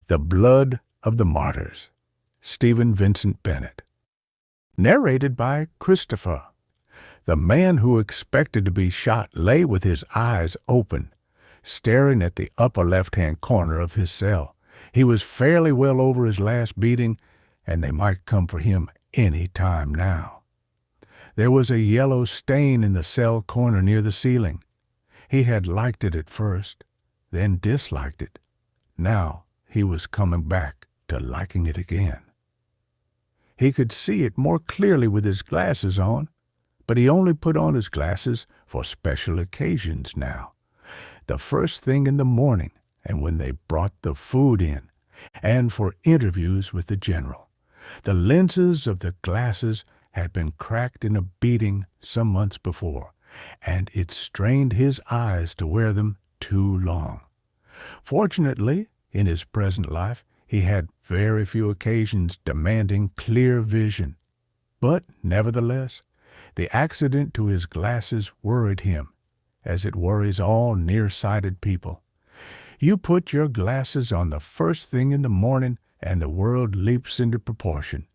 The Blood of the Martyrs, Stephen Vincent Benét. Narrated by Christopher. The man who expected to be shot lay with his eyes open, staring at the upper left-hand corner of his cell. He was fairly well over his last beating, and they might come for him any time now. There was a yellow stain in the cell corner near the ceiling. He had liked it at first, then disliked it. Now he was coming back to liking it again. He could see it more clearly with his glasses on, but he only put on his glasses for special occasions now. The first thing in the morning, and when they brought the food in, and for interviews with the general. The lenses of the glasses had been cracked in a beating some months before, and it strained his eyes to wear them too long. Fortunately, in his present life, he had very few occasions demanding clear vision. But, nevertheless, the accident to his glasses worried him, as it worries all nearsighted people. You put your glasses on the first thing in the morning, and the world leaps into proportion.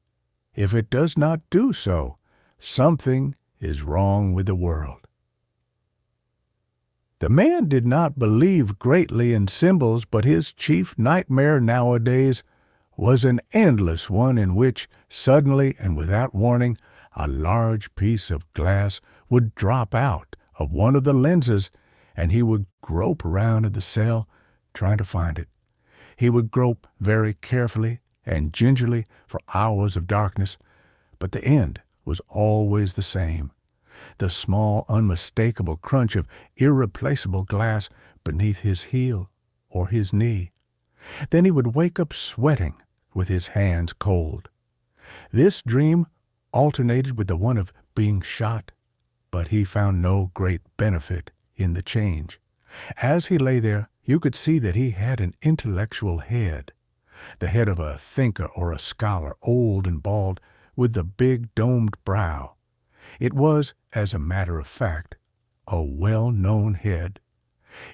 If it does not do so, something is wrong with the world. The man did not believe greatly in symbols, but his chief nightmare nowadays was an endless one in which, suddenly and without warning, a large piece of glass would drop out of one of the lenses, and he would grope around in the cell trying to find it. He would grope very carefully and gingerly for hours of darkness, but the end was always the same. The small, unmistakable crunch of irreplaceable glass beneath his heel or his knee. Then he would wake up sweating with his hands cold. This dream alternated with the one of being shot, but he found no great benefit in the change. As he lay there, you could see that he had an intellectual head, the head of a thinker or a scholar, old and bald, with the big domed brow. It was, as a matter of fact, a well-known head.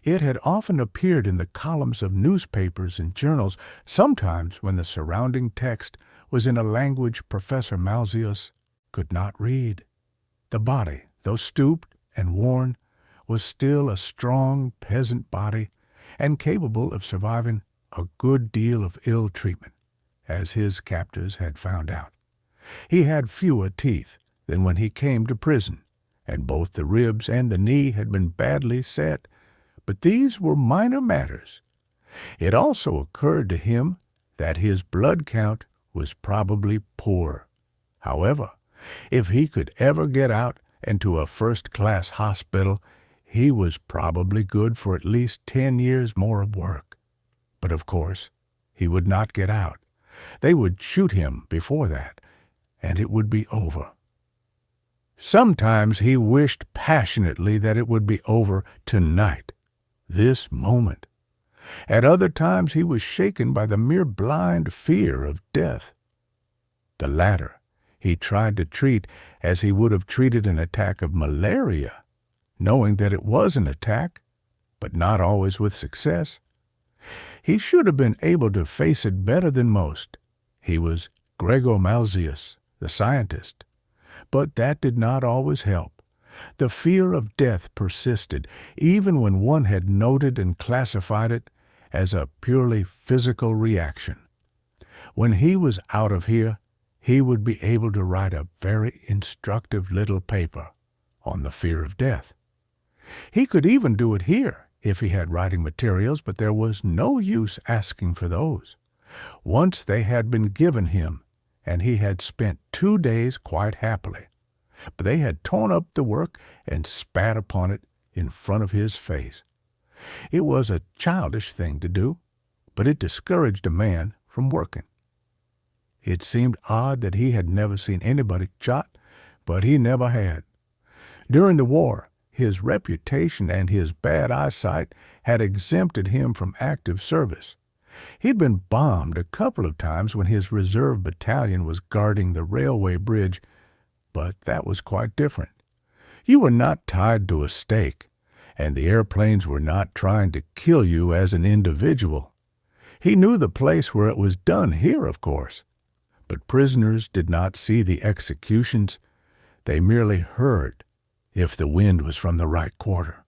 It had often appeared in the columns of newspapers and journals, sometimes when the surrounding text was in a language Professor Malzius could not read. The body, though stooped and worn, was still a strong peasant body and capable of surviving a good deal of ill treatment, as his captors had found out. He had fewer teeth than when he came to prison, and both the ribs and the knee had been badly set, but these were minor matters. It also occurred to him that his blood count was probably poor. However, if he could ever get out and to a first-class hospital, he was probably good for at least 10 years more of work. But of course, he would not get out. They would shoot him before that, and it would be over. Sometimes he wished passionately that it would be over tonight, this moment. At other times he was shaken by the mere blind fear of death. The latter he tried to treat as he would have treated an attack of malaria, knowing that it was an attack, but not always with success. He should have been able to face it better than most. He was Gregor Malzius, the scientist. But that did not always help. The fear of death persisted, even when one had noted and classified it as a purely physical reaction. When he was out of here, he would be able to write a very instructive little paper on the fear of death. He could even do it here if he had writing materials, but there was no use asking for those. Once they had been given him, and he had spent 2 days quite happily. But they had torn up the work and spat upon it in front of his face. It was a childish thing to do, but it discouraged a man from working. It seemed odd that he had never seen anybody shot, but he never had. During the war, his reputation and his bad eyesight had exempted him from active service. He'd been bombed a couple of times when his reserve battalion was guarding the railway bridge, but that was quite different. You were not tied to a stake, and the airplanes were not trying to kill you as an individual. He knew the place where it was done here, of course. But prisoners did not see the executions. They merely heard, if the wind was from the right quarter.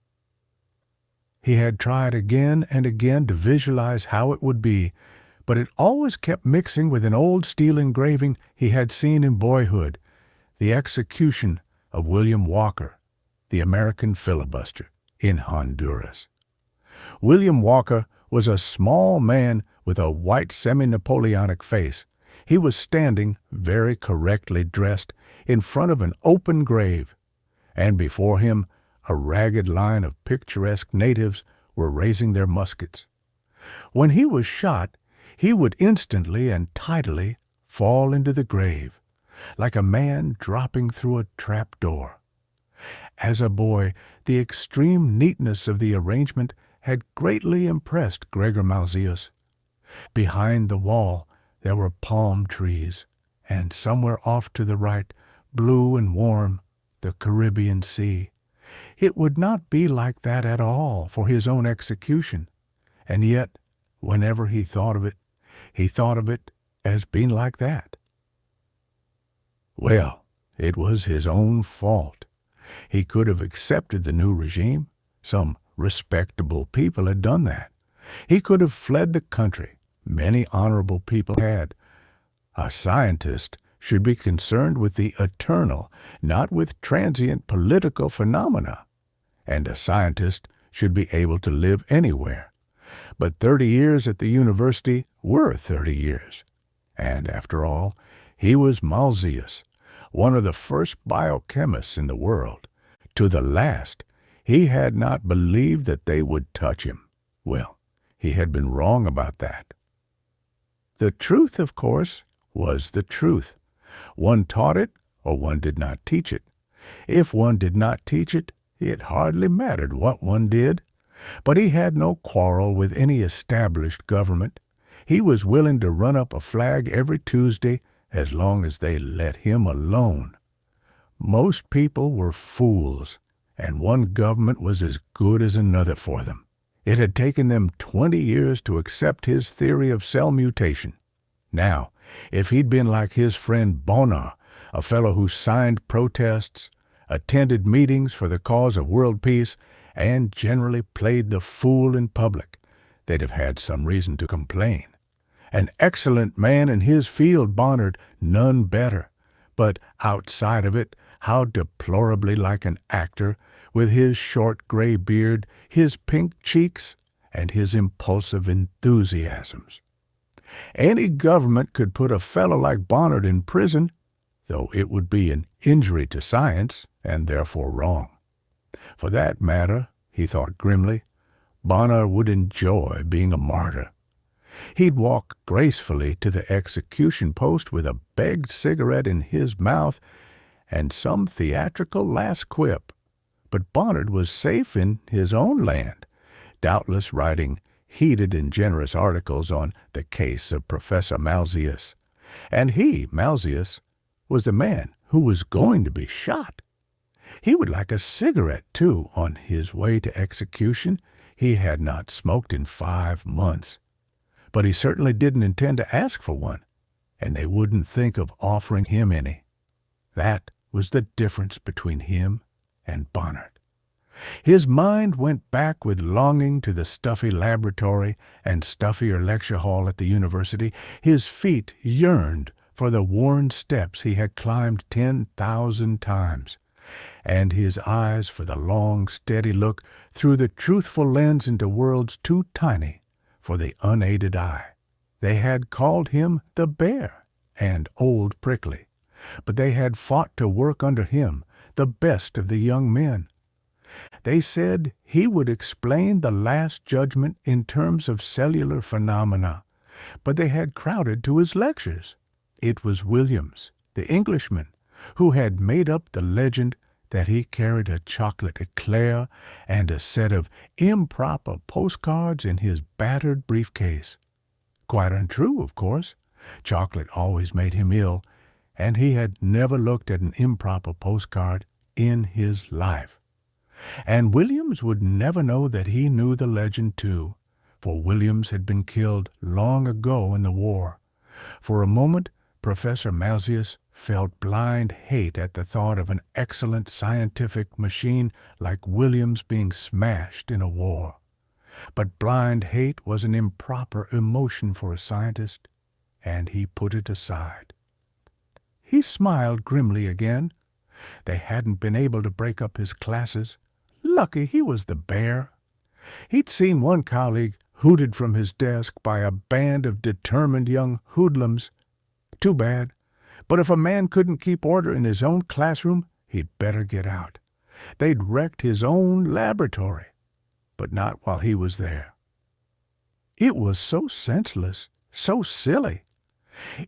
He had tried again and again to visualize how it would be, but it always kept mixing with an old steel engraving he had seen in boyhood, the execution of William Walker, the American filibuster, in Honduras. William Walker was a small man with a white semi-Napoleonic face. He was standing, very correctly dressed, in front of an open grave, and before him a ragged line of picturesque natives were raising their muskets. When he was shot, he would instantly and tidily fall into the grave, like a man dropping through a trap door. As a boy, the extreme neatness of the arrangement had greatly impressed Gregor Malzius. Behind the wall there were palm trees, and somewhere off to the right, blue and warm, the Caribbean Sea. It would not be like that at all for his own execution, and yet, whenever he thought of it as being like that. Well, it was his own fault. He could have accepted the new regime. Some respectable people had done that. He could have fled the country. Many honorable people had. A scientist should be concerned with the eternal, not with transient political phenomena. And a scientist should be able to live anywhere. But 30 years at the university were 30 years. And after all, he was Malzius, one of the first biochemists in the world. To the last, he had not believed that they would touch him. Well, he had been wrong about that. The truth, of course, was the truth. One taught it, or one did not teach it. If one did not teach it, it hardly mattered what one did. But he had no quarrel with any established government. He was willing to run up a flag every Tuesday as long as they let him alone. Most people were fools, and one government was as good as another for them. It had taken them 20 years to accept his theory of cell mutation. Now, if he'd been like his friend Bonner, a fellow who signed protests, attended meetings for the cause of world peace, and generally played the fool in public, they'd have had some reason to complain. An excellent man in his field, Bonner, none better. But outside of it, how deplorably like an actor, with his short gray beard, his pink cheeks, and his impulsive enthusiasms. Any government could put a fellow like Bonner in prison, though it would be an injury to science, and therefore wrong. For that matter, he thought grimly, Bonner would enjoy being a martyr. He'd walk gracefully to the execution post with a begged cigarette in his mouth and some theatrical last quip. But Bonner was safe in his own land, doubtless writing heated and generous articles on the case of Professor Malzius. And he, Malzius, was the man who was going to be shot. He would like a cigarette, too, on his way to execution. He had not smoked in 5 months. But he certainly didn't intend to ask for one, and they wouldn't think of offering him any. That was the difference between him and Bonner. His mind went back with longing to the stuffy laboratory and stuffier lecture hall at the university. His feet yearned for the worn steps he had climbed 10,000 times, and his eyes for the long, steady look through the truthful lens into worlds too tiny for the unaided eye. They had called him the Bear and Old Prickly, but they had fought to work under him, the best of the young men. They said he would explain the Last Judgment in terms of cellular phenomena, but they had crowded to his lectures. It was Williams, the Englishman, who had made up the legend that he carried a chocolate eclair and a set of improper postcards in his battered briefcase. Quite untrue, of course. Chocolate always made him ill, and he had never looked at an improper postcard in his life. And Williams would never know that he knew the legend, too, for Williams had been killed long ago in the war. For a moment, Professor Malzius felt blind hate at the thought of an excellent scientific machine like Williams being smashed in a war. But blind hate was an improper emotion for a scientist, and he put it aside. He smiled grimly again. They hadn't been able to break up his classes. Lucky he was the bear. He'd seen one colleague hooted from his desk by a band of determined young hoodlums. Too bad. But if a man couldn't keep order in his own classroom, he'd better get out. They'd wrecked his own laboratory, but not while he was there. It was so senseless, so silly.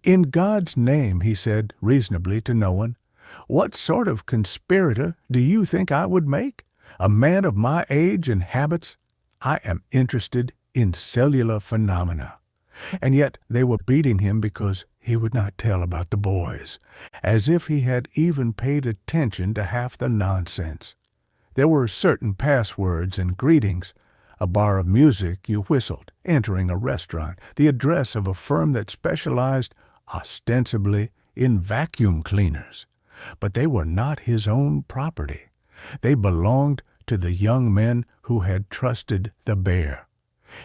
In God's name, he said reasonably to no one, what sort of conspirator do you think I would make? A man of my age and habits? I am interested in cellular phenomena. And yet they were beating him because he would not tell about the boys, as if he had even paid attention to half the nonsense. There were certain passwords and greetings, a bar of music you whistled, entering a restaurant, the address of a firm that specialized ostensibly in vacuum cleaners. But they were not his own property. They belonged to the young men who had trusted the bear.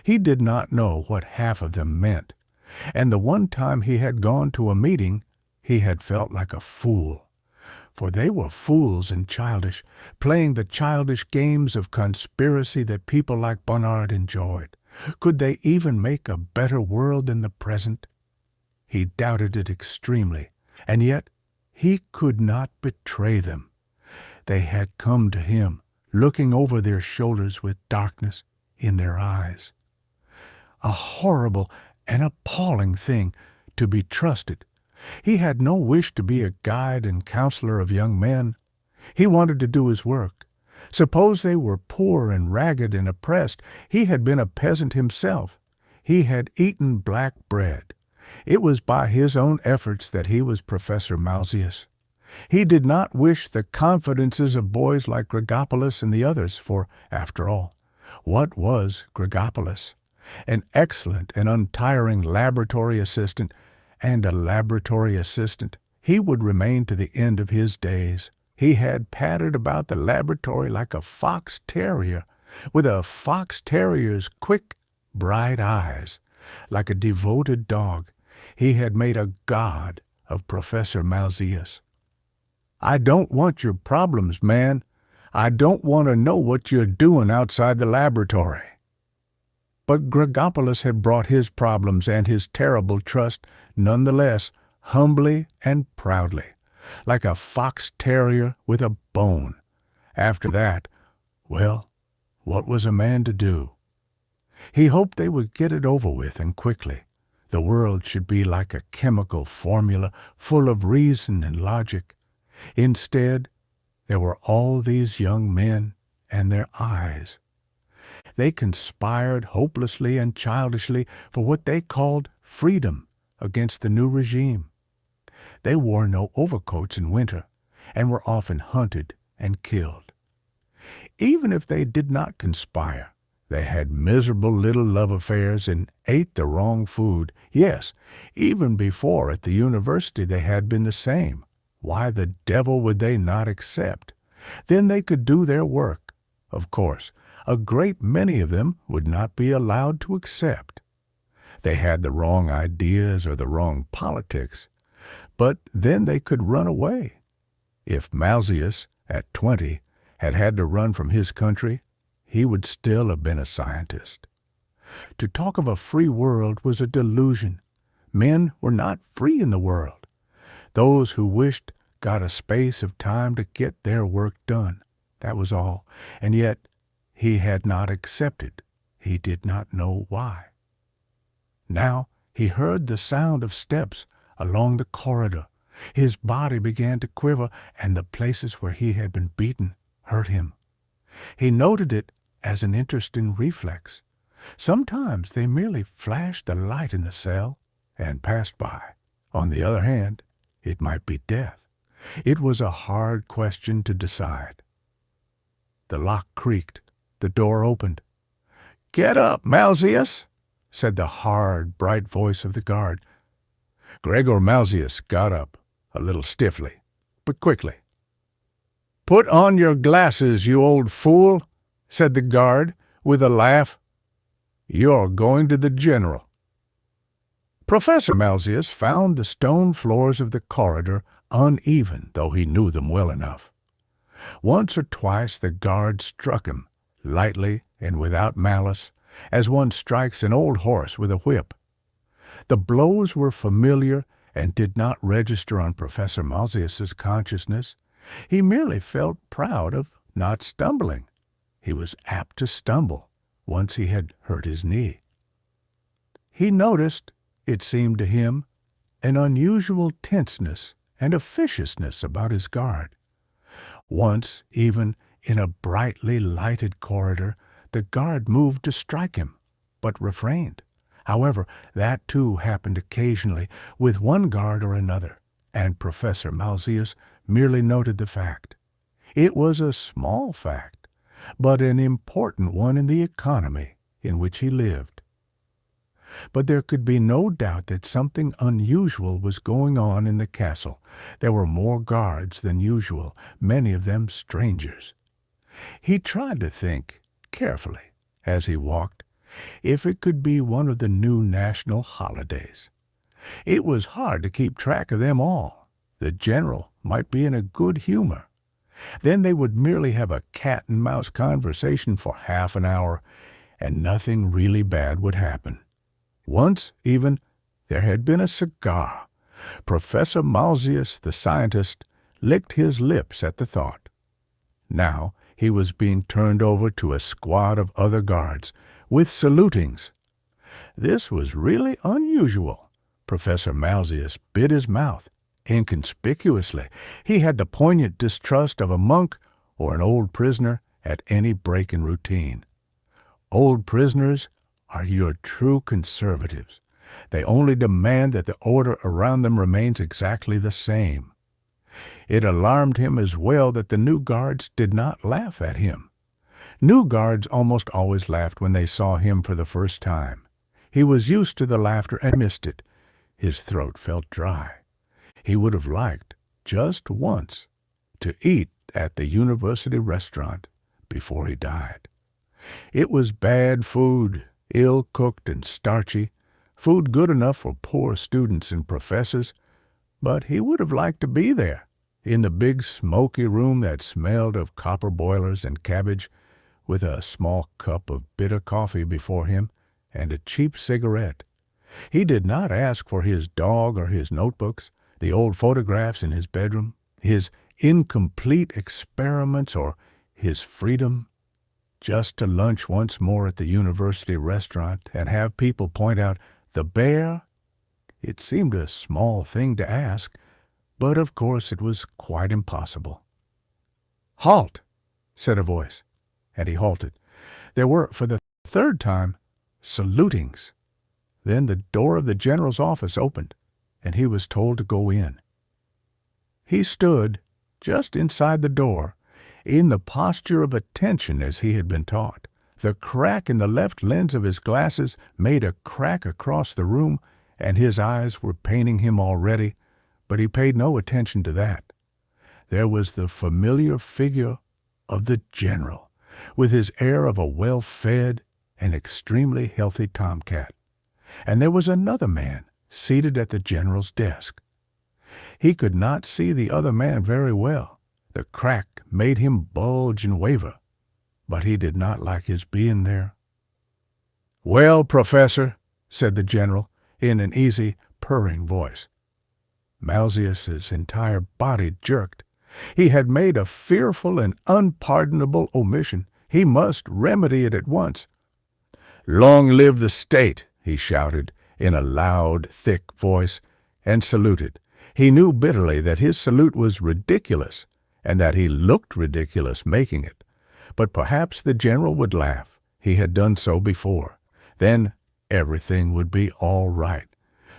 He did not know what half of them meant, and the one time he had gone to a meeting, he had felt like a fool. For they were fools and childish, playing the childish games of conspiracy that people like Bonnard enjoyed. Could they even make a better world than the present? He doubted it extremely, and yet he could not betray them. They had come to him, looking over their shoulders with darkness in their eyes. A horrible and appalling thing to be trusted. He had no wish to be a guide and counselor of young men. He wanted to do his work. Suppose they were poor and ragged and oppressed. He had been a peasant himself. He had eaten black bread. It was by his own efforts that he was Professor Malzius. He did not wish the confidences of boys like Gregopolis and the others, for, after all, what was Gregopolis? An excellent and untiring laboratory assistant, and a laboratory assistant he would remain to the end of his days. He had padded about the laboratory like a fox terrier, with a fox terrier's quick, bright eyes. Like a devoted dog, he had made a god of Professor Malzius. I don't want your problems, man. I don't want to know what you're doing outside the laboratory. But Gregopolis had brought his problems and his terrible trust nonetheless, humbly and proudly, like a fox terrier with a bone. After that, well, what was a man to do? He hoped they would get it over with and quickly. The world should be like a chemical formula full of reason and logic. Instead, there were all these young men and their eyes. They conspired hopelessly and childishly for what they called freedom against the new regime. They wore no overcoats in winter and were often hunted and killed. Even if they did not conspire, they had miserable little love affairs and ate the wrong food. Yes, even before at the university they had been the same. Why the devil would they not accept? Then they could do their work. Of course, a great many of them would not be allowed to accept. They had the wrong ideas or the wrong politics, but then they could run away. If Malzius, at 20, had had to run from his country, he would still have been a scientist. To talk of a free world was a delusion. Men were not free in the world. Those who wished got a space of time to get their work done. That was all. And yet he had not accepted. He did not know why. Now he heard the sound of steps along the corridor. His body began to quiver, and the places where he had been beaten hurt him. He noted it as an interesting reflex. Sometimes they merely flashed a light in the cell and passed by. On the other hand, it might be death. It was a hard question to decide. The lock creaked. The door opened. "Get up, Malzius," said the hard, bright voice of the guard. Gregor Malzius got up, a little stiffly, but quickly. "Put on your glasses, you old fool," said the guard, with a laugh. "You're going to the general." Professor Malzius found the stone floors of the corridor uneven, though he knew them well enough. Once or twice the guard struck him, lightly and without malice, as one strikes an old horse with a whip. The blows were familiar and did not register on Professor Malzius's consciousness. He merely felt proud of not stumbling. He was apt to stumble once he had hurt his knee. He noticed, it seemed to him, an unusual tenseness and officiousness about his guard. Once, even in a brightly lighted corridor, the guard moved to strike him, but refrained. However, that too happened occasionally with one guard or another, and Professor Malzius merely noted the fact. It was a small fact, but an important one in the economy in which he lived. But there could be no doubt that something unusual was going on in the castle. There were more guards than usual, many of them strangers. He tried to think, carefully, as he walked, if it could be one of the new national holidays. It was hard to keep track of them all. The general might be in a good humor. Then they would merely have a cat-and-mouse conversation for half an hour, and nothing really bad would happen. Once, even, there had been a cigar. Professor Malzius, the scientist, licked his lips at the thought. Now he was being turned over to a squad of other guards, with salutings. This was really unusual. Professor Malzius bit his mouth, inconspicuously. He had the poignant distrust of a monk or an old prisoner at any break in routine. Old prisoners are your true conservatives. They only demand that the order around them remains exactly the same. It alarmed him as well that the new guards did not laugh at him. New guards almost always laughed when they saw him for the first time. He was used to the laughter and missed it. His throat felt dry. He would have liked, just once, to eat at the university restaurant before he died. It was bad food, ill-cooked and starchy, food good enough for poor students and professors, but he would have liked to be there, in the big smoky room that smelled of copper boilers and cabbage, with a small cup of bitter coffee before him and a cheap cigarette. He did not ask for his dog or his notebooks, the old photographs in his bedroom, his incomplete experiments, or his freedom. Just to lunch once more at the university restaurant and have people point out the bear? It seemed a small thing to ask, but of course it was quite impossible. "Halt!" said a voice, and he halted. There were, for the third time, salutings. Then the door of the general's office opened, and he was told to go in. He stood just inside the door, in the posture of attention as he had been taught. The crack in the left lens of his glasses made a crack across the room, and his eyes were paining him already, but he paid no attention to that. There was the familiar figure of the general, with his air of a well-fed and extremely healthy tomcat. And there was another man seated at the general's desk. He could not see the other man very well. The crack made him bulge and waver, but he did not like his being there. "Well, Professor," said the general, in an easy, purring voice. Malzius's entire body jerked. He had made a fearful and unpardonable omission. He must remedy it at once. "Long live the state!" he shouted, in a loud, thick voice, and saluted. He knew bitterly that his salute was ridiculous, and that he looked ridiculous making it. But perhaps the general would laugh. He had done so before. Then everything would be all right,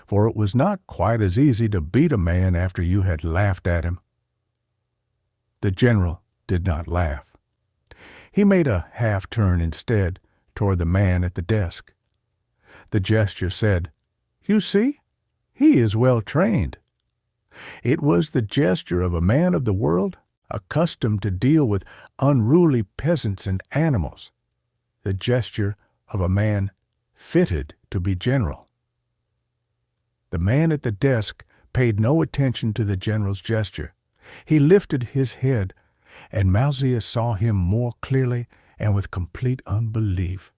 for it was not quite as easy to beat a man after you had laughed at him. The general did not laugh. He made a half-turn instead, toward the man at the desk. The gesture said, "You see, he is well trained." It was the gesture of a man of the world, accustomed to deal with unruly peasants and animals, the gesture of a man fitted to be general. The man at the desk paid no attention to the general's gesture. He lifted his head, and Malzius saw him more clearly and with complete unbelief.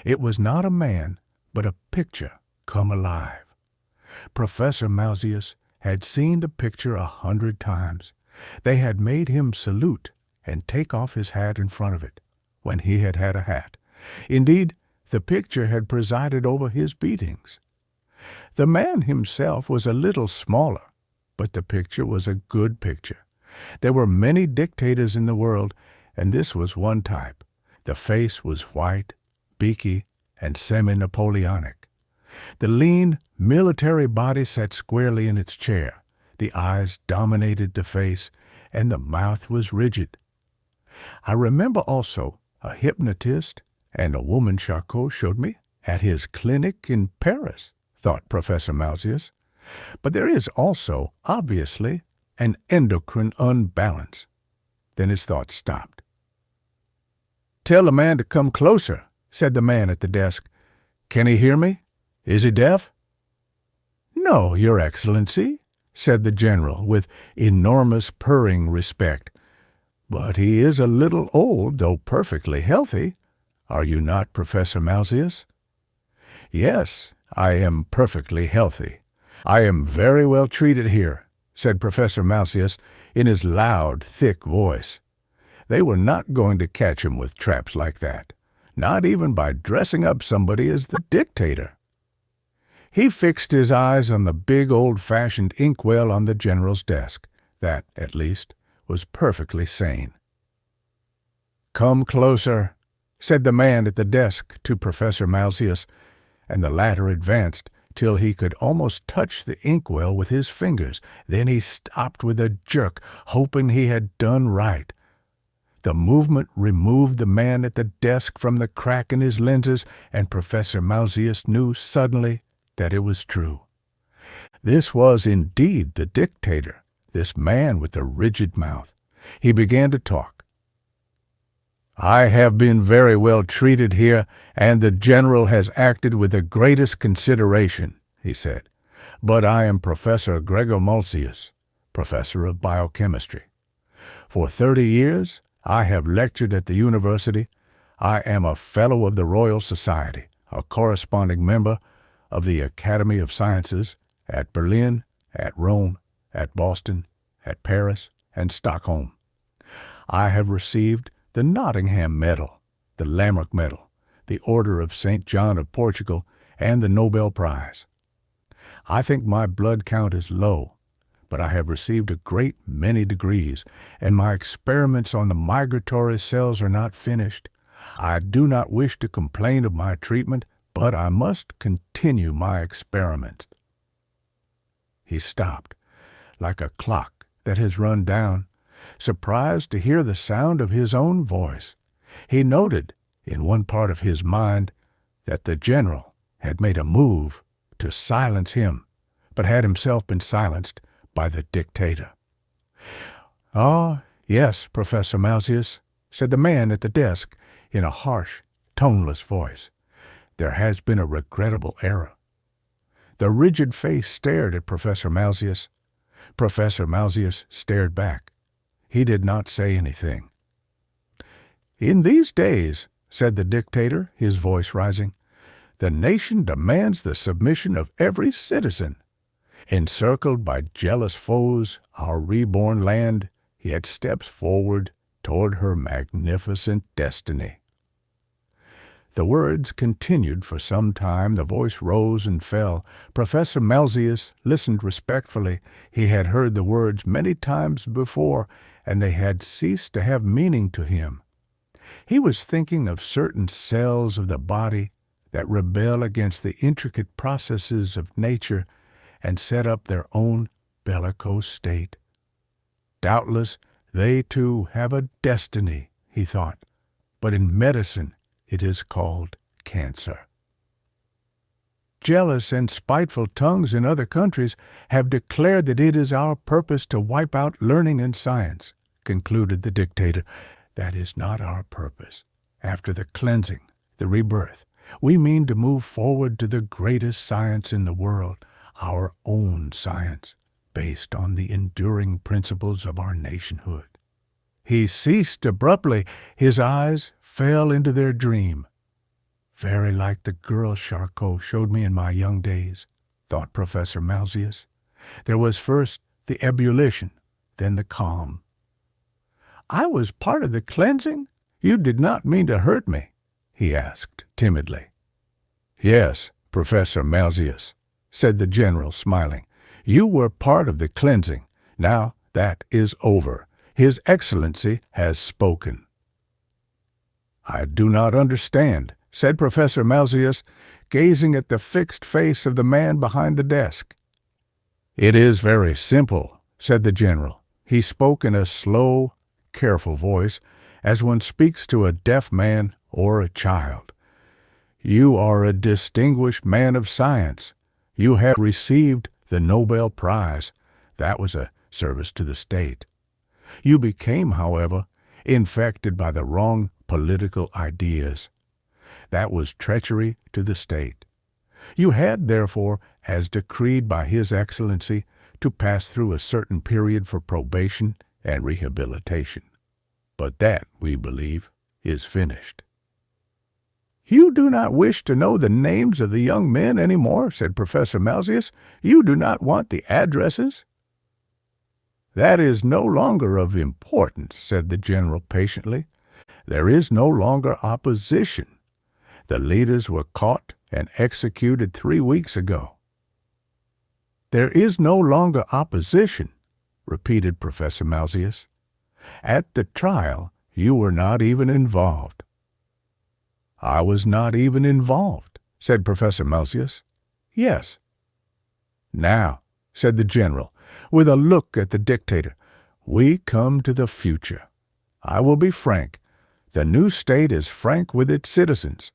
It was not a man, but a picture come alive. Professor Malzius had seen the picture 100 times. They had made him salute and take off his hat in front of it, when he had had a hat. Indeed, the picture had presided over his beatings. The man himself was a little smaller, but the picture was a good picture. There were many dictators in the world, and this was one type. The face was white, beaky, and semi-Napoleonic. The lean, military body sat squarely in its chair. The eyes dominated the face, and the mouth was rigid. I remember also a hypnotist and a woman Charcot showed me at his clinic in Paris, thought Professor Malzius. But there is also, obviously, an endocrine unbalance. Then his thoughts stopped. "Tell the man to come closer," said the man at the desk. "Can he hear me? Is he deaf?" "No, Your Excellency," said the general with enormous purring respect. "But he is a little old, though perfectly healthy. Are you not, Professor Malzius?" "Yes, I am perfectly healthy. I am very well treated here," said Professor Malzius in his loud, thick voice. They were not going to catch him with traps like that, not even by dressing up somebody as the dictator. He fixed his eyes on the big old-fashioned inkwell on the general's desk. That, at least, was perfectly sane. "Come closer," said the man at the desk to Professor Malzius, and the latter advanced till he could almost touch the inkwell with his fingers. Then he stopped with a jerk, hoping he had done right. The movement removed the man at the desk from the crack in his lenses, and Professor Malzius knew suddenly that it was true. This was indeed the dictator, this man with the rigid mouth. He began to talk. "I have been very well treated here, and the general has acted with the greatest consideration," he said. "But I am Professor Gregor Malzius, professor of biochemistry. For 30 years I have lectured at the university. I am a fellow of the Royal Society, a corresponding member of the Academy of Sciences at Berlin, at Rome, at Boston, at Paris, and Stockholm. I have received the Nottingham Medal, the Lamarck Medal, the Order of St. John of Portugal, and the Nobel Prize. I think my blood count is low, but I have received a great many degrees, and my experiments on the migratory cells are not finished. I do not wish to complain of my treatment, but I must continue my experiments." He stopped, like a clock that has run down, surprised to hear the sound of his own voice. He noted, in one part of his mind, that the general had made a move to silence him, but had himself been silenced by the dictator. "Ah, yes, Professor Malzius," said the man at the desk in a harsh, toneless voice. "There has been a regrettable error." The rigid face stared at Professor Malzius. Professor Malzius stared back. He did not say anything. "In these days," said the dictator, his voice rising, "the nation demands the submission of every citizen. Encircled by jealous foes, our reborn land yet steps forward toward her magnificent destiny." The words continued for some time. The voice rose and fell. Professor Malzius listened respectfully. He had heard the words many times before, and they had ceased to have meaning to him. He was thinking of certain cells of the body that rebel against the intricate processes of nature and set up their own bellicose state. Doubtless they too have a destiny, he thought, but in medicine It is called cancer. Jealous and spiteful tongues in other countries have declared that it is our purpose to wipe out learning and science, concluded the dictator. That is not our purpose. After the cleansing, the rebirth, we mean to move forward to the greatest science in the world, our own science, based on the enduring principles of our nationhood. He ceased abruptly. His eyes fell into their dream. Very like the girl Charcot showed me in my young days, thought Professor Malzius. There was first the ebullition, then the calm. I was part of the cleansing? You did not mean to hurt me, he asked timidly. Yes, Professor Malzius, said the general, smiling. You were part of the cleansing. Now that is over. His Excellency has spoken. I do not understand, said Professor Malzius, gazing at the fixed face of the man behind the desk. It is very simple, said the general. He spoke in a slow, careful voice, as one speaks to a deaf man or a child. You are a distinguished man of science. You have received the Nobel Prize. That was a service to the state. You became, however, infected by the wrong political ideas. That was treachery to the state. You had, therefore, as decreed by His Excellency, to pass through a certain period for probation and rehabilitation. But that, we believe, is finished. You do not wish to know the names of the young men any more, said Professor Malzius. You do not want the addresses? That is no longer of importance, said the general patiently. There is no longer opposition. The leaders were caught and executed 3 weeks ago. There is no longer opposition, repeated Professor Malzius. At the trial, you were not even involved. I was not even involved, said Professor Malzius. Yes. Now, said the general, with a look at the dictator, we come to the future. I will be frank. The new state is frank with its citizens.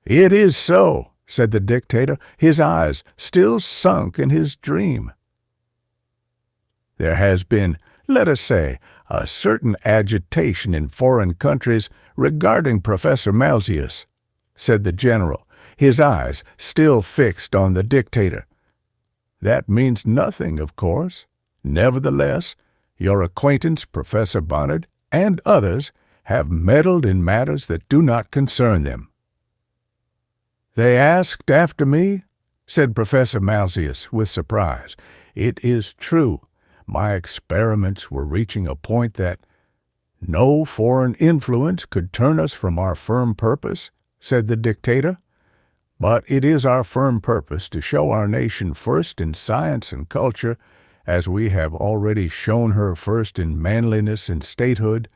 It is so, said the dictator, his eyes still sunk in his dream. There has been, let us say, a certain agitation in foreign countries regarding Professor Malzius, said the general, his eyes still fixed on the dictator. That means nothing, of course. Nevertheless, your acquaintance, Professor Benét, and others have meddled in matters that do not concern them. They asked after me, said Professor Malzius with surprise. It is true. My experiments were reaching a point that no foreign influence could turn us from our firm purpose, said the dictator. But it is our firm purpose to show our nation first in science and culture, as we have already shown her first in manliness and statehood.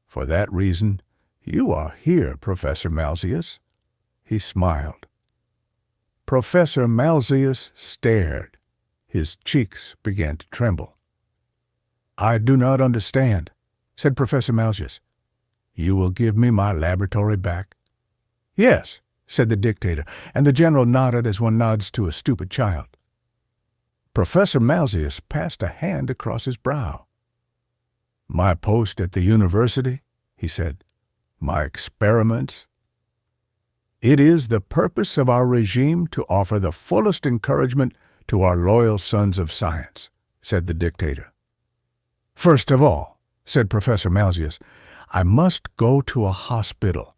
For that reason, you are here, Professor Malzius. He smiled. Professor Malzius stared. His cheeks began to tremble. I do not understand, said Professor Malzius. You will give me my laboratory back? Yes, said the dictator, and the general nodded as one nods to a stupid child. Professor Malzius passed a hand across his brow. My post at the university, he said, my experiments. It is the purpose of our regime to offer the fullest encouragement to our loyal sons of science, said the dictator. First of all, said Professor Malzius, I must go to a hospital.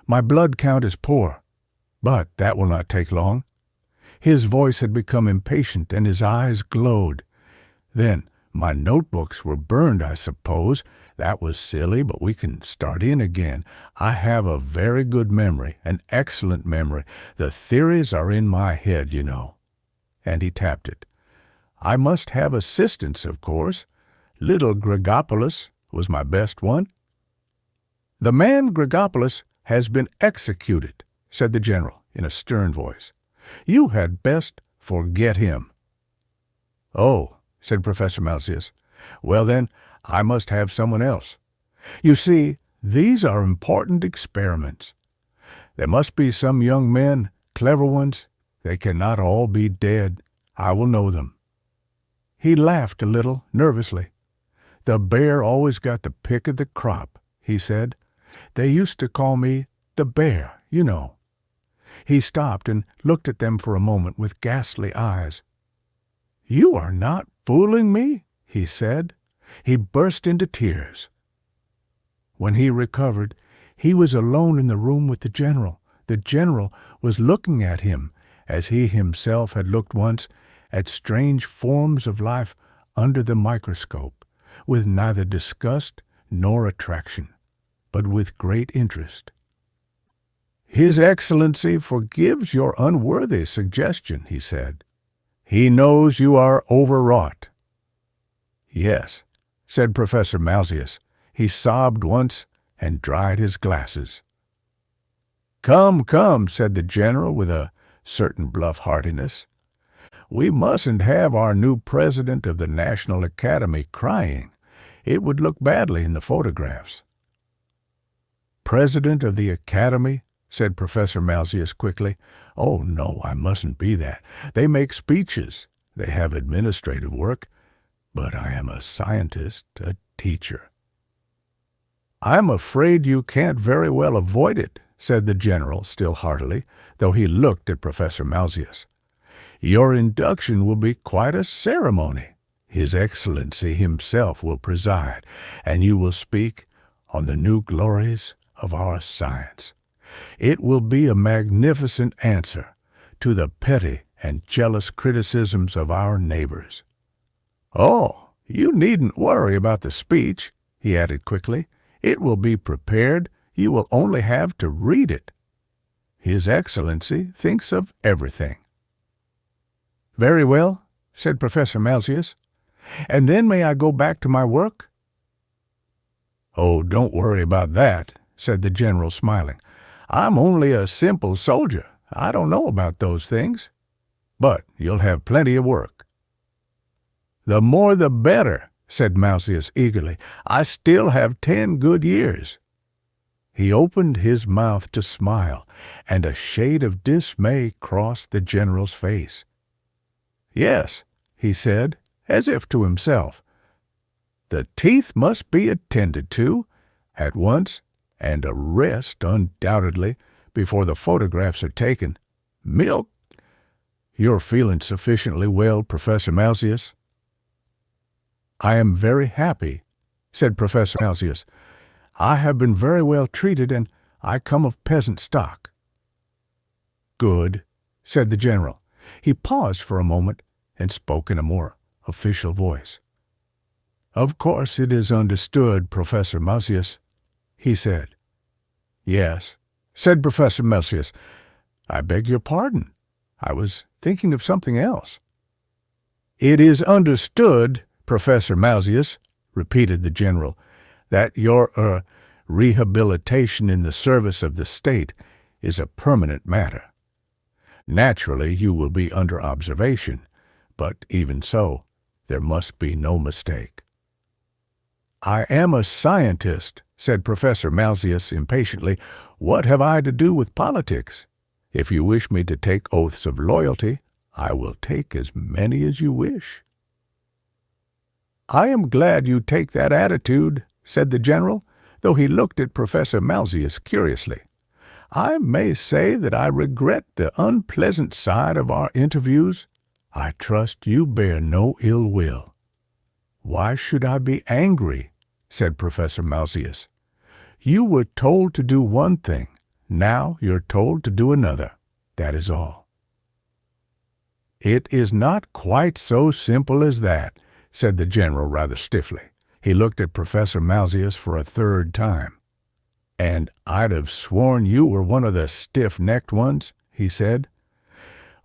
My blood count is poor, but that will not take long. His voice had become impatient and his eyes glowed. Then, my notebooks were burned, I suppose. That was silly, but we can start in again. I have a very good memory, an excellent memory. The theories are in my head, you know. And he tapped it. I must have assistance, of course. Little Grigopoulos was my best one. The man Grigopoulos has been executed, said the general in a stern voice. You had best forget him. Oh, said Professor Malzius. Well then, I must have someone else. You see, these are important experiments. There must be some young men, clever ones. They cannot all be dead. I will know them." He laughed a little, nervously. "The bear always got the pick of the crop," he said. "They used to call me the bear, you know." He stopped and looked at them for a moment with ghastly eyes. "You are not fooling me?" he said. He burst into tears. When he recovered, he was alone in the room with the general. The general was looking at him as he himself had looked once at strange forms of life under the microscope, with neither disgust nor attraction, but with great interest. "His Excellency forgives your unworthy suggestion," he said. "He knows you are overwrought." "Yes," said Professor Malzius. He sobbed once and dried his glasses. "Come, come," said the general with a certain bluff heartiness. "We mustn't have our new president of the National Academy crying. It would look badly in the photographs." "President of the Academy?" said Professor Malzius quickly. "Oh, no, I mustn't be that. They make speeches. They have administrative work. But I am a scientist, a teacher." "I'm afraid you can't very well avoid it," said the general, still heartily, though he looked at Professor Malzius. "Your induction will be quite a ceremony. His Excellency himself will preside, and you will speak on the new glories of our science. It will be a magnificent answer to the petty and jealous criticisms of our neighbors." "Oh, you needn't worry about the speech," he added quickly. "It will be prepared. You will only have to read it. His Excellency thinks of everything." "Very well," said Professor Malzius. "And then may I go back to my work?" "Oh, don't worry about that," said the general, smiling. "I'm only a simple soldier. I don't know about those things. But you'll have plenty of work." "The more the better," said Malzius eagerly. "I still have 10 good years." He opened his mouth to smile, and a shade of dismay crossed the general's face. "Yes," he said, as if to himself, "the teeth must be attended to at once, and a rest undoubtedly before the photographs are taken. Milk? You're feeling sufficiently well, Professor Malzius?" "I am very happy," said Professor Malzius. "I have been very well treated, and I come of peasant stock." "Good," said the general. He paused for a moment and spoke in a more official voice. "Of course it is understood, Professor Malzius," he said. "Yes," said Professor Malzius. "I beg your pardon. I was thinking of something else." "It is understood, Professor Malzius," repeated the general, "that your rehabilitation in the service of the state is a permanent matter. Naturally, you will be under observation, but even so, there must be no mistake." "I am a scientist," said Professor Malzius impatiently. "What have I to do with politics? If you wish me to take oaths of loyalty, I will take as many as you wish." "I am glad you take that attitude," said the general, though he looked at Professor Malzius curiously. "I may say that I regret the unpleasant side of our interviews. I trust you bear no ill will." "Why should I be angry?" said Professor Malzius. "You were told to do one thing. Now you're told to do another. That is all." "It is not quite so simple as that," said the general rather stiffly. He looked at Professor Malzius for a third time. "And I'd have sworn you were one of the stiff-necked ones," he said.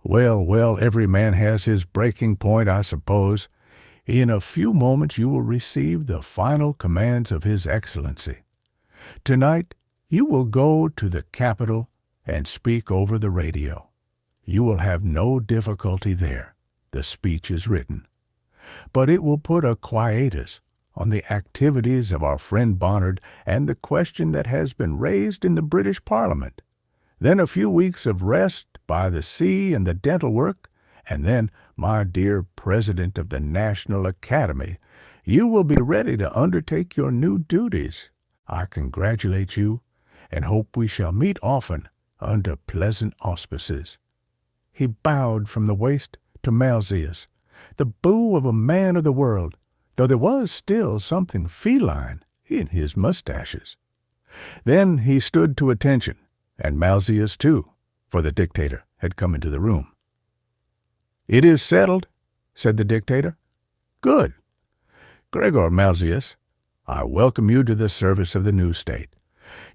"Well, well, every man has his breaking point, I suppose. In a few moments you will receive the final commands of His Excellency. Tonight you will go to the Capitol and speak over the radio. You will have no difficulty there. The speech is written. But it will put a quietus on the activities of our friend Bonnard and the question that has been raised in the British Parliament. then a few weeks of rest by the sea and the dental work, and then, my dear President of the National Academy, you will be ready to undertake your new duties. I congratulate you, and hope we shall meet often under pleasant auspices." He bowed from the waist to Malzius, the bow of a man of the world, though there was still something feline in his mustaches. Then he stood to attention, and Malzius too, for the dictator had come into the room. "It is settled," said the dictator. "Good. Gregor Malzius, I welcome you to the service of the new state.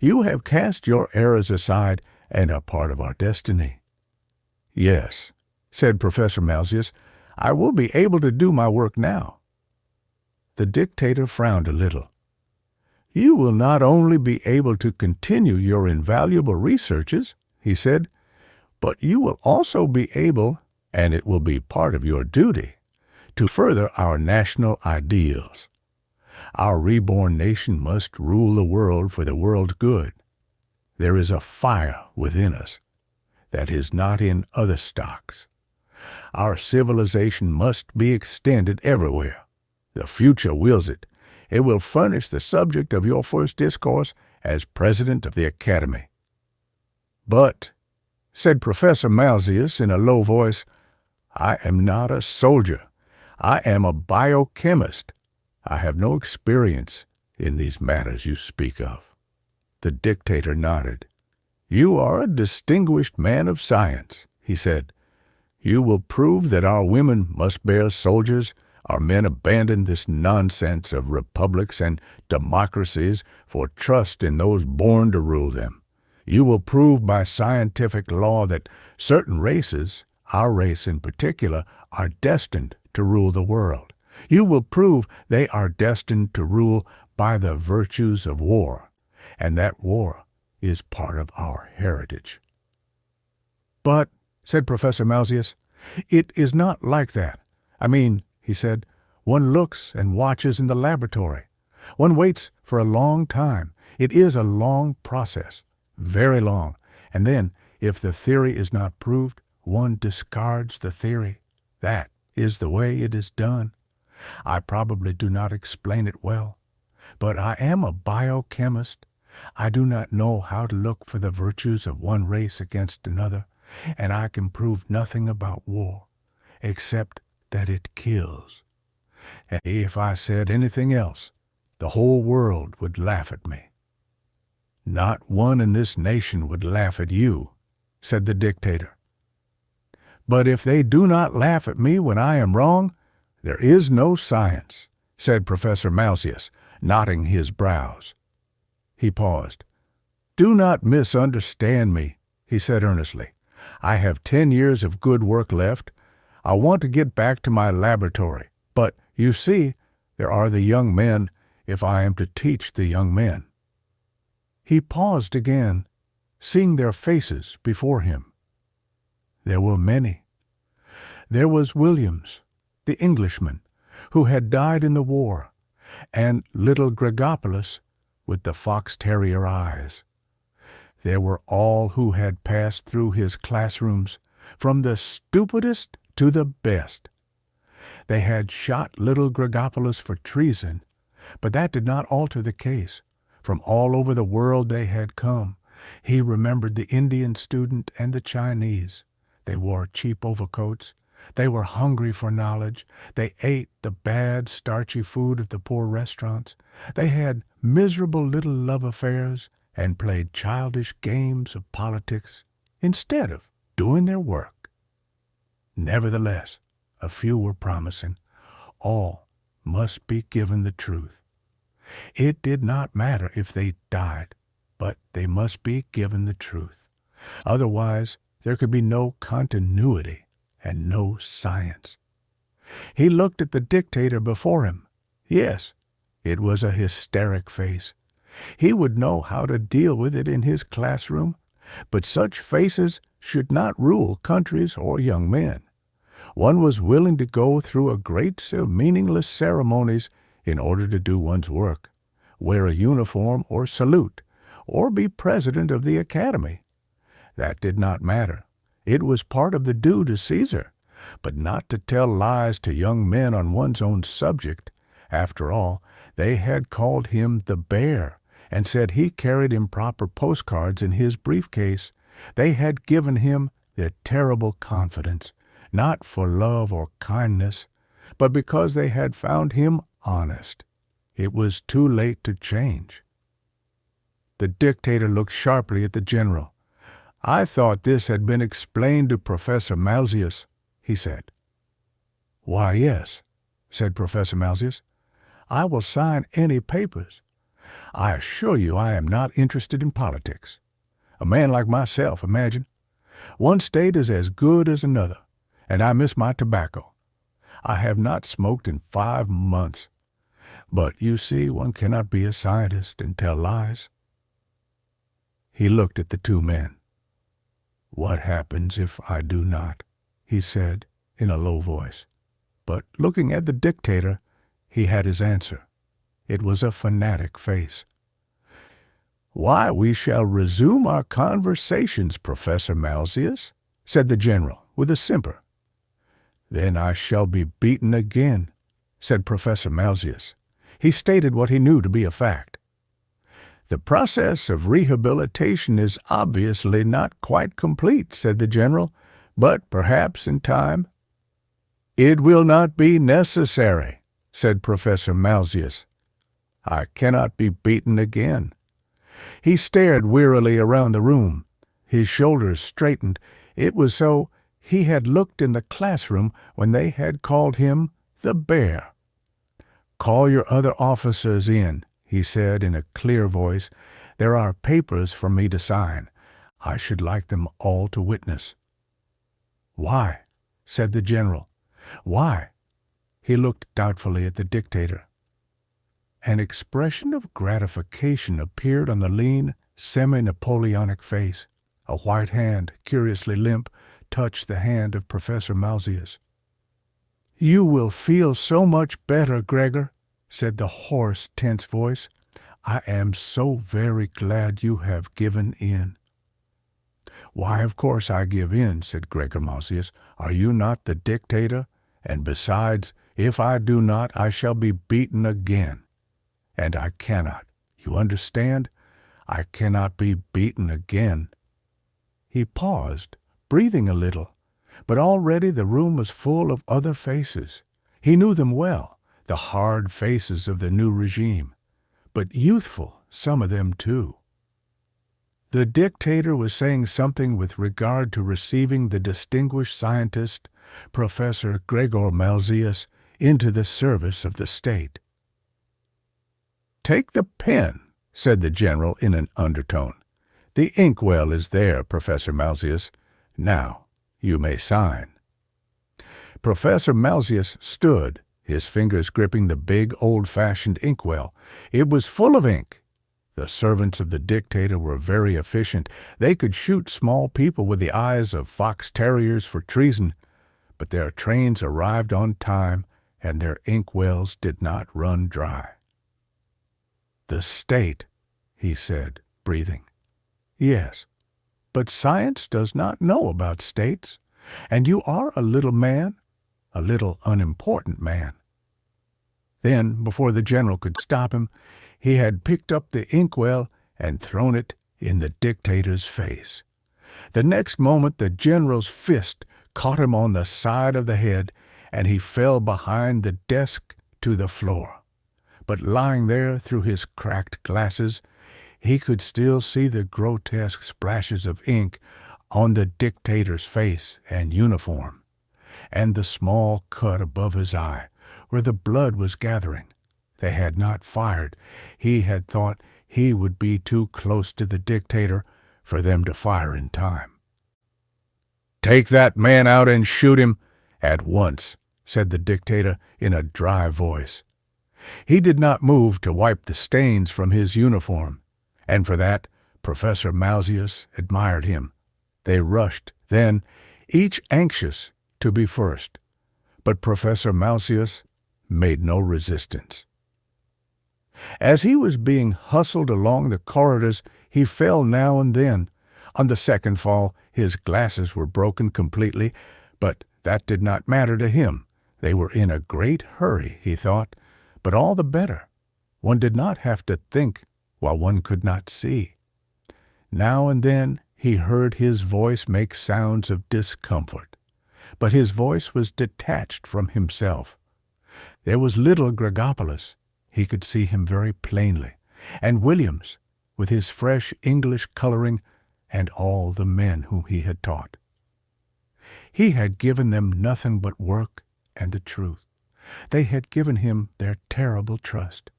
You have cast your errors aside and are part of our destiny." "Yes," said Professor Malzius, "I will be able to do my work now." The dictator frowned a little. "You will not only be able to continue your invaluable researches," he said, "but you will also be able, and it will be part of your duty, to further our national ideals. Our reborn nation must rule the world for the world's good. There is a fire within us that is not in other stocks. Our civilization must be extended everywhere. The future wills it. It will furnish the subject of your first discourse as President of the Academy." "But," said Professor Malzius in a low voice, "I am not a soldier. I am a biochemist. I have no experience in these matters you speak of." The dictator nodded. "You are a distinguished man of science," he said. "You will prove that our women must bear soldiers, our men abandon this nonsense of republics and democracies for trust in those born to rule them. You will prove by scientific law that certain races, our race in particular, are destined to rule the world. You will prove they are destined to rule by the virtues of war, and that war is part of our heritage." "But," said Professor Malzius, "it is not like that. I mean," he said, "one looks and watches in the laboratory. One waits for a long time. It is a long process, very long. And then, if the theory is not proved, one discards the theory. That is the way it is done. I probably do not explain it well, but I am a biochemist. I do not know how to look for the virtues of one race against another, and I can prove nothing about war, except that it kills. And if I said anything else, the whole world would laugh at me." "Not one in this nation would laugh at you," said the dictator. "But if they do not laugh at me when I am wrong, there is no science," said Professor Malzius, knotting his brows. He paused. "Do not misunderstand me," he said earnestly. "I have 10 years of good work left. I want to get back to my laboratory. But, you see, there are the young men, if I am to teach the young men." He paused again, seeing their faces before him. There were many. There was Williams, the Englishman, who had died in the war, and little Gregopoulos with the fox-terrier eyes. There were all who had passed through his classrooms, from the stupidest to the best. They had shot little Gregopoulos for treason, but that did not alter the case. From all over the world they had come. He remembered the Indian student and the Chinese. They wore cheap overcoats. They were hungry for knowledge. They ate the bad, starchy food of the poor restaurants. They had miserable little love affairs and played childish games of politics instead of doing their work. Nevertheless, a few were promising. All must be given the truth. It did not matter if they died, but they must be given the truth. Otherwise, there could be no continuity and no science. He looked at the dictator before him. Yes, it was a hysteric face. He would know how to deal with it in his classroom, but such faces should not rule countries or young men. One was willing to go through a great meaningless ceremonies in order to do one's work, wear a uniform or salute, or be president of the academy. That did not matter. It was part of the due to Caesar, but not to tell lies to young men on one's own subject. After all, they had called him the Bear and said he carried improper postcards in his briefcase. They had given him their terrible confidence, not for love or kindness, but because they had found him honest. It was too late to change. The dictator looked sharply at the general. "I thought this had been explained to Professor Malzius," he said. "Why, yes," said Professor Malzius. "I will sign any papers. I assure you I am not interested in politics. A man like myself, imagine. One state is as good as another, and I miss my tobacco. I have not smoked in 5 months. But you see, one cannot be a scientist and tell lies." He looked at the two men. "What happens if I do not?" he said in a low voice. But looking at the dictator, he had his answer. It was a fanatic face. "Why, we shall resume our conversations, Professor Malzius," said the general with a simper. "Then I shall be beaten again," said Professor Malzius. He stated what he knew to be a fact. "The process of rehabilitation is obviously not quite complete," said the general, "but perhaps in time." "It will not be necessary," said Professor Malzius. "I cannot be beaten again." He stared wearily around the room. His shoulders straightened. It was so he had looked in the classroom when they had called him the Bear. "Call your other officers in," he said in a clear voice. "There are papers for me to sign. I should like them all to witness." "Why?" said the general. "Why?" He looked doubtfully at the dictator. An expression of gratification appeared on the lean, semi-Napoleonic face. A white hand, curiously limp, touched the hand of Professor Malzius. "You will feel so much better, Gregor," said the hoarse, tense voice. "I am so very glad you have given in." "Why, of course I give in," said Gregor Malzius. "Are you not the dictator? And besides, if I do not, I shall be beaten again. And I cannot. You understand? I cannot be beaten again." He paused, breathing a little, but already the room was full of other faces. He knew them well, the hard faces of the new regime, but youthful, some of them too. The dictator was saying something with regard to receiving the distinguished scientist, Professor Gregor Malzius, into the service of the state. "Take the pen," said the general in an undertone. "The inkwell is there, Professor Malzius. Now you may sign." Professor Malzius stood, his fingers gripping the big, old-fashioned inkwell. It was full of ink. The servants of the dictator were very efficient. They could shoot small people with the eyes of fox terriers for treason, but their trains arrived on time, and their inkwells did not run dry. "The state," he said, breathing. "Yes, but science does not know about states, and you are a little man, a little unimportant man." Then, before the general could stop him, he had picked up the inkwell and thrown it in the dictator's face. The next moment the general's fist caught him on the side of the head, and he fell behind the desk to the floor. But lying there through his cracked glasses, he could still see the grotesque splashes of ink on the dictator's face and uniform, and the small cut above his eye, where the blood was gathering. They had not fired. He had thought he would be too close to the dictator for them to fire in time. "Take that man out and shoot him at once," said the dictator in a dry voice. He did not move to wipe the stains from his uniform, and for that Professor Malzius admired him. They rushed, then, each anxious to be first, but Professor Malzius made no resistance. As he was being hustled along the corridors, he fell now and then. On the second fall, his glasses were broken completely, but that did not matter to him. They were in a great hurry, he thought, but all the better. One did not have to think while one could not see. Now and then he heard his voice make sounds of discomfort, but his voice was detached from himself. There was little Gregopoulos. He could see him very plainly, and Williams, with his fresh English coloring, and all the men whom he had taught. He had given them nothing but work and the truth. They had given him their terrible trust.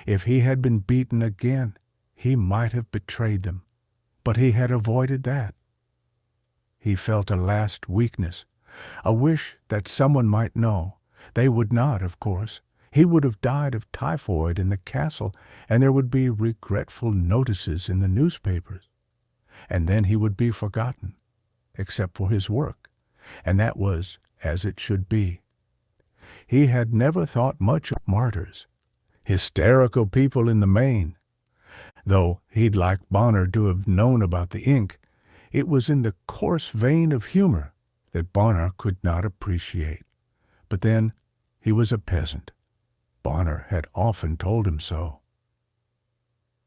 If he had been beaten again, he might have betrayed them, but he had avoided that. He felt a last weakness, a wish that someone might know. They would not, of course. He would have died of typhoid in the castle, and there would be regretful notices in the newspapers. And then he would be forgotten, except for his work, and that was as it should be. He had never thought much of martyrs, hysterical people in the main. Though he'd like Bonner to have known about the ink, it was in the coarse vein of humor that Bonner could not appreciate. But then he was a peasant. Bonner had often told him so.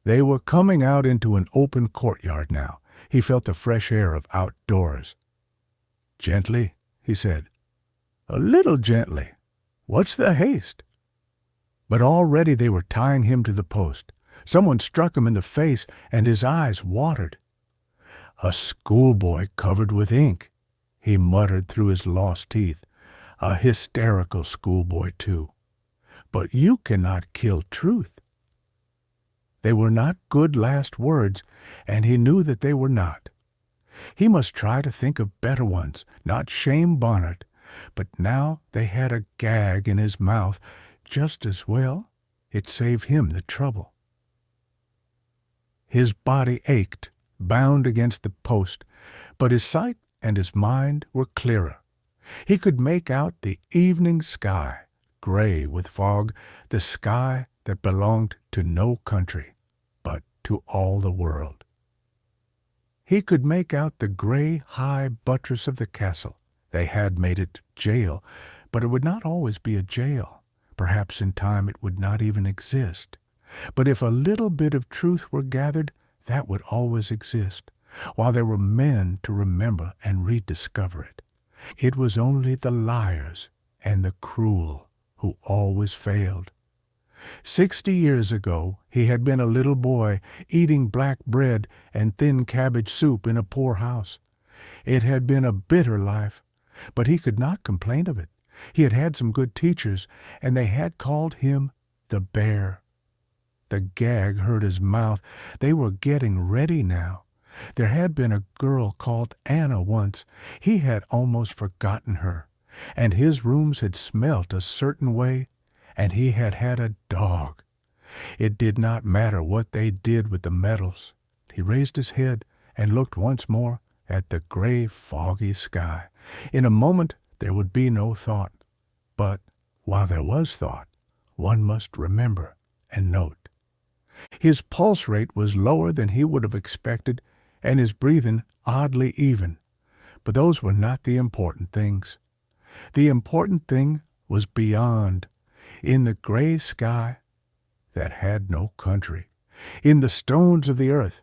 They were coming out into an open courtyard now. He felt the fresh air of outdoors. "Gently," he said. "A little gently. What's the haste?" But already they were tying him to the post. Someone struck him in the face, and his eyes watered. "A schoolboy covered with ink," he muttered through his lost teeth. "A hysterical schoolboy, too. But you cannot kill truth." They were not good last words, and he knew that they were not. He must try to think of better ones, not shame Bonnet, but now they had a gag in his mouth. Just as well, it saved him the trouble. His body ached, bound against the post, but his sight and his mind were clearer. He could make out the evening sky, gray with fog, the sky that belonged to no country, but to all the world. He could make out the gray, high buttress of the castle. They had made it jail, but it would not always be a jail. Perhaps in time it would not even exist. But if a little bit of truth were gathered, that would always exist, while there were men to remember and rediscover it. It was only the liars and the cruel who always failed. 60 years ago he had been a little boy eating black bread and thin cabbage soup in a poor house. It had been a bitter life, but he could not complain of it. He had had some good teachers, and they had called him the Bear. The gag hurt his mouth. They were getting ready now. There had been a girl called Anna once. He had almost forgotten her, and his rooms had smelt a certain way, and he had had a dog. It did not matter what they did with the medals. He raised his head and looked once more at the gray, foggy sky. In a moment there would be no thought. But while there was thought, one must remember and note. His pulse rate was lower than he would have expected, and his breathing oddly even. But those were not the important things. The important thing was beyond, in the gray sky that had no country, in the stones of the earth,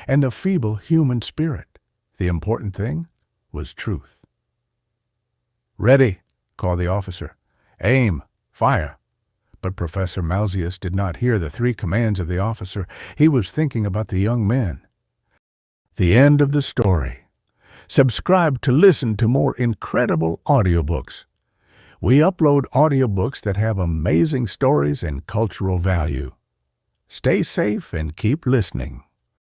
and the feeble human spirit. The important thing was truth. "Ready," called the officer. "Aim! Fire!" But Professor Malzius did not hear the 3 commands of the officer. He was thinking about the young men. The end of the story. Subscribe to listen to more incredible audiobooks. We upload audiobooks that have amazing stories and cultural value. Stay safe and keep listening.